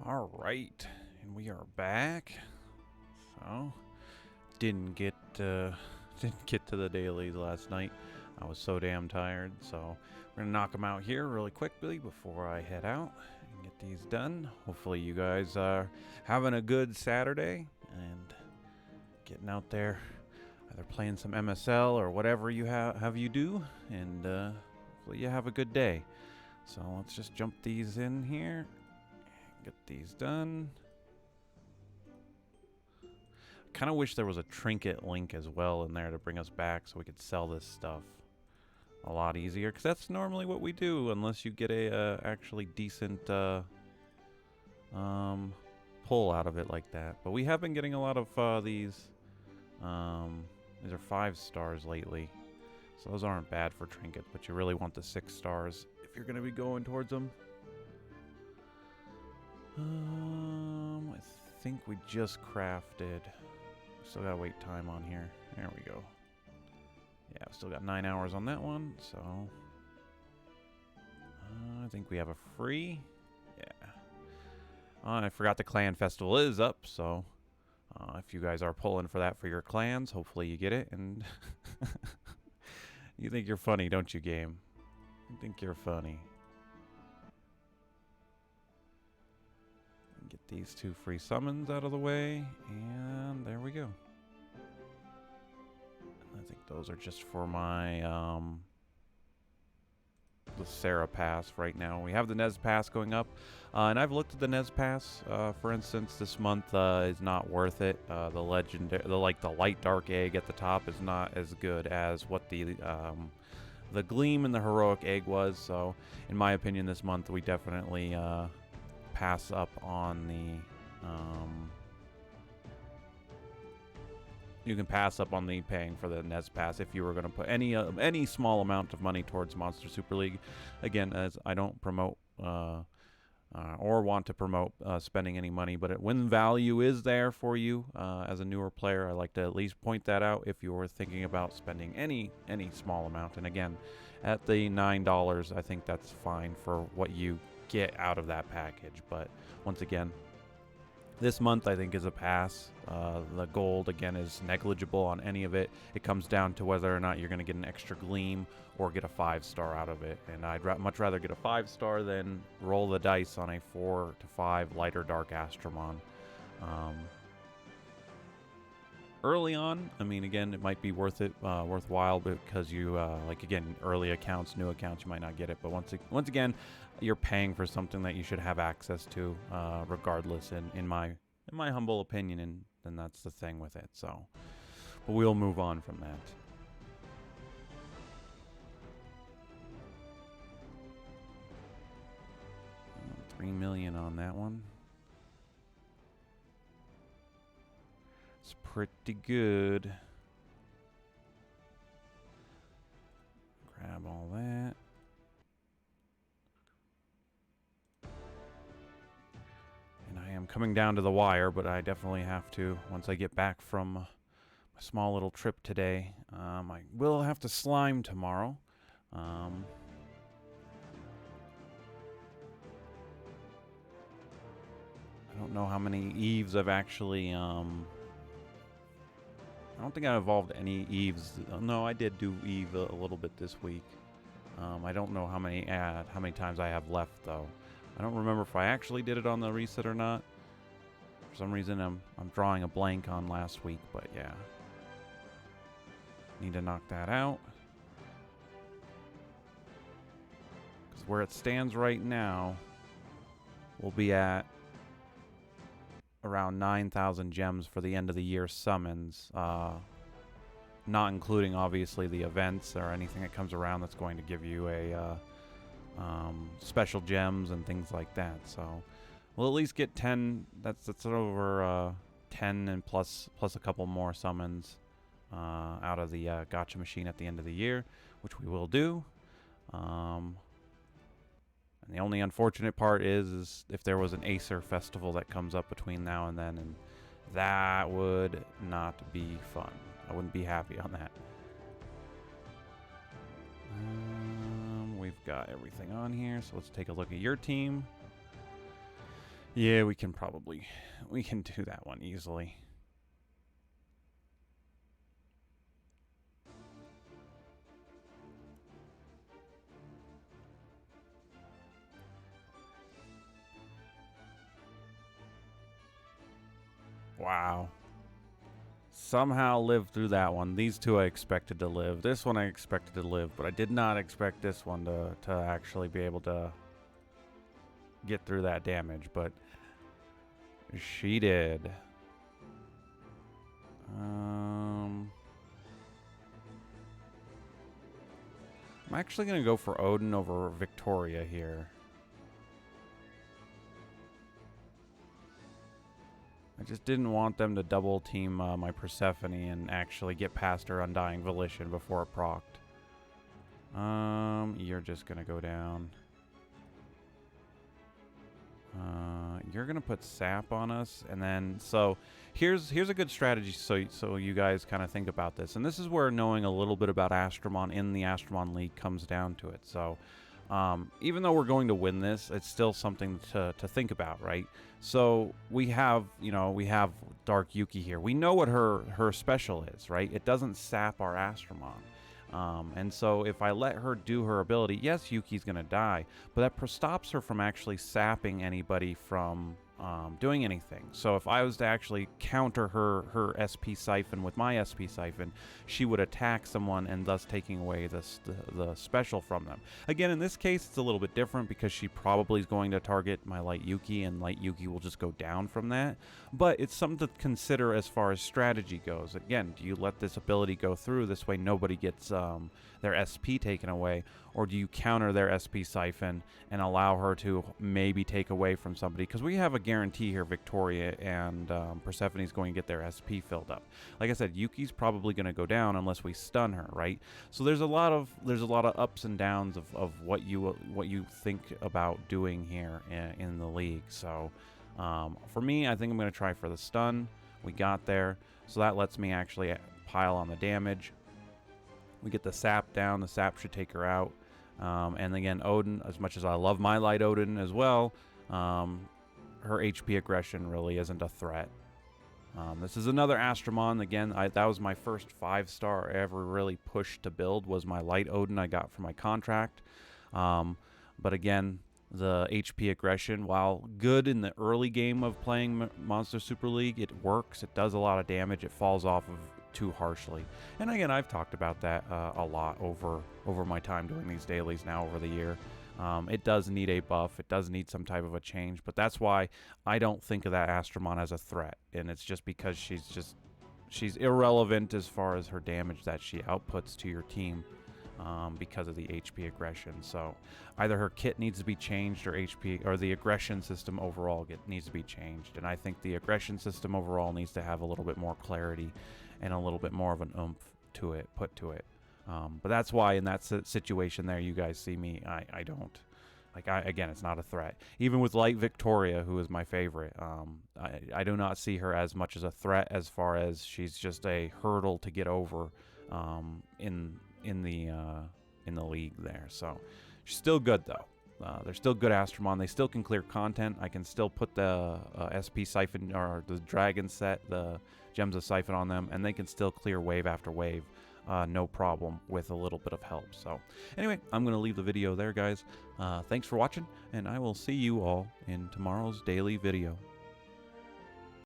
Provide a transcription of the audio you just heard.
All right, and we are back. So, didn't get didn't get to the dailies last night. I was so damn tired. So we're gonna knock them out here really quickly before I head out and get these done. Hopefully, you guys are having a good Saturday and getting out there, either playing some MSL or whatever you have you do, and hopefully you have a good day. So let's just jump these in here. Get these done. Kind of wish there was a trinket link as well in there to bring us back so we could sell this stuff a lot easier, because that's normally what we do unless you get a actually decent pull out of it like that. But we have been getting a lot of these are 5 stars lately, so those aren't bad for trinket, but you really want the 6 stars if you're going to be going towards them. I think we just crafted. Still gotta wait time on here. There we go. Yeah, still got 9 hours on that one, so I think we have a free. Yeah. I forgot the clan festival is up, so if you guys are pulling for that for your clans, hopefully you get it. And you think you're funny, don't you, game? You think you're funny. Get these 2 free summons out of the way, and there we go. And I think those are just for my the Sarah Pass right now. We have the Nez Pass going up, and I've looked at the Nez Pass. For instance, this month is not worth it. The light dark egg at the top is not as good as what the gleam and the heroic egg was. So, in my opinion, this month we definitely pass up on the you can pass up on the paying for the Nez Pass if you were going to put any small amount of money towards Monster Super League. Again, as I don't promote or want to promote spending any money, but when value is there for you as a newer player, I like to at least point that out if you were thinking about spending any small amount. And again, at the $9, I think that's fine for what you get out of that package. But once again, this month I think is a pass. The gold again is negligible on any of it. It comes down to whether or not you're going to get an extra gleam or get a 5-star out of it, and I'd much rather get a 5-star than roll the dice on a 4 to 5 lighter dark Astromon. Early on, I mean, again, it might be worthwhile because you, again, early accounts, new accounts, you might not get it. But once again, you're paying for something that you should have access to, regardless. In my humble opinion, and that's the thing with it. So, but we'll move on from that. $3 million on that one. It's pretty good. Grab all that. And I am coming down to the wire, but I definitely have to, once I get back from my small little trip today. I will have to slime tomorrow. I don't know how many Eves I've actually I don't think I evolved any Eves. No, I did do Eve a little bit this week. I don't know how many times I have left though. I don't remember if I actually did it on the reset or not. For some reason, I'm drawing a blank on last week, but yeah, need to knock that out. Because where it stands right now, we'll be at around 9,000 gems for the end of the year summons, not including obviously the events or anything that comes around that's going to give you a special gems and things like that. So we'll at least get 10. That's over 10 and plus a couple more summons out of the gacha machine at the end of the year, which we will do. And the only unfortunate part is if there was an Acer festival that comes up between now and then, and that would not be fun. I wouldn't be happy on that. We've got everything on here, so let's take a look at your team. Yeah, we can do that one easily. Wow. Somehow lived through that one. These two I expected to live. This one I expected to live, but I did not expect this one to actually be able to get through that damage, but she did. I'm actually going to go for Odin over Victoria here. I just didn't want them to double team my Persephone and actually get past her Undying Volition before it procced. You're just going to go down. You're gonna put sap on us, and then so here's a good strategy. So you guys kind of think about this, and this is where knowing a little bit about Astromon in the Astromon League comes down to it. So even though we're going to win this, it's still something to think about, right? So we have Dark Yuki here. We know what her special is, right? It doesn't sap our Astromon. And so if I let her do her ability, yes, Yuki's going to die, but that stops her from actually sapping anybody from doing anything. So if I was to actually counter her SP Siphon with my SP Siphon, she would attack someone and thus taking away the special from them. Again, in this case, it's a little bit different because she probably is going to target my Light Yuki, and Light Yuki will just go down from that. But it's something to consider as far as strategy goes. Again, do you let this ability go through? This way nobody gets their SP taken away, or do you counter their SP Siphon and allow her to maybe take away from somebody? Because we have a guarantee here Victoria and Persephone is going to get their SP filled up. Like I said, Yuki's probably going to go down unless we stun her, right? So there's a lot of ups and downs of what you think about doing here in the league. So for me, I think I'm going to try for the stun. We got there, so that lets me actually pile on the damage. We get the sap down. The sap should take her out. And again, Odin, as much as I love my Light Odin as well, her HP aggression really isn't a threat. This is another Astromon. Again, that was my first 5-star I ever really pushed to build, was my Light Odin I got for my contract. But again, the HP aggression, while good in the early game of playing Monster Super League, it works. It does a lot of damage. It falls off of too harshly. And again, I've talked about that a lot over my time doing these dailies now over the year. It does need a buff. It does need some type of a change, but that's why I don't think of that Astromon as a threat. And it's just because she's irrelevant as far as her damage that she outputs to your team because of the HP aggression. So either her kit needs to be changed, or the aggression system overall needs to be changed. And I think the aggression system overall needs to have a little bit more clarity and a little bit more of an oomph to it, put to it. But that's why in that situation there, you guys see me, I don't. Again, it's not a threat. Even with Light Victoria, who is my favorite, I do not see her as much as a threat, as far as she's just a hurdle to get over in the league there. So she's still good though. They're still good Astromon. They still can clear content. I can still put the SP Siphon, or the Dragon set, the Gems of Siphon on them, and they can still clear wave after wave. No problem with a little bit of help. So anyway, I'm going to leave the video there, guys. Thanks for watching, and I will see you all in tomorrow's daily video.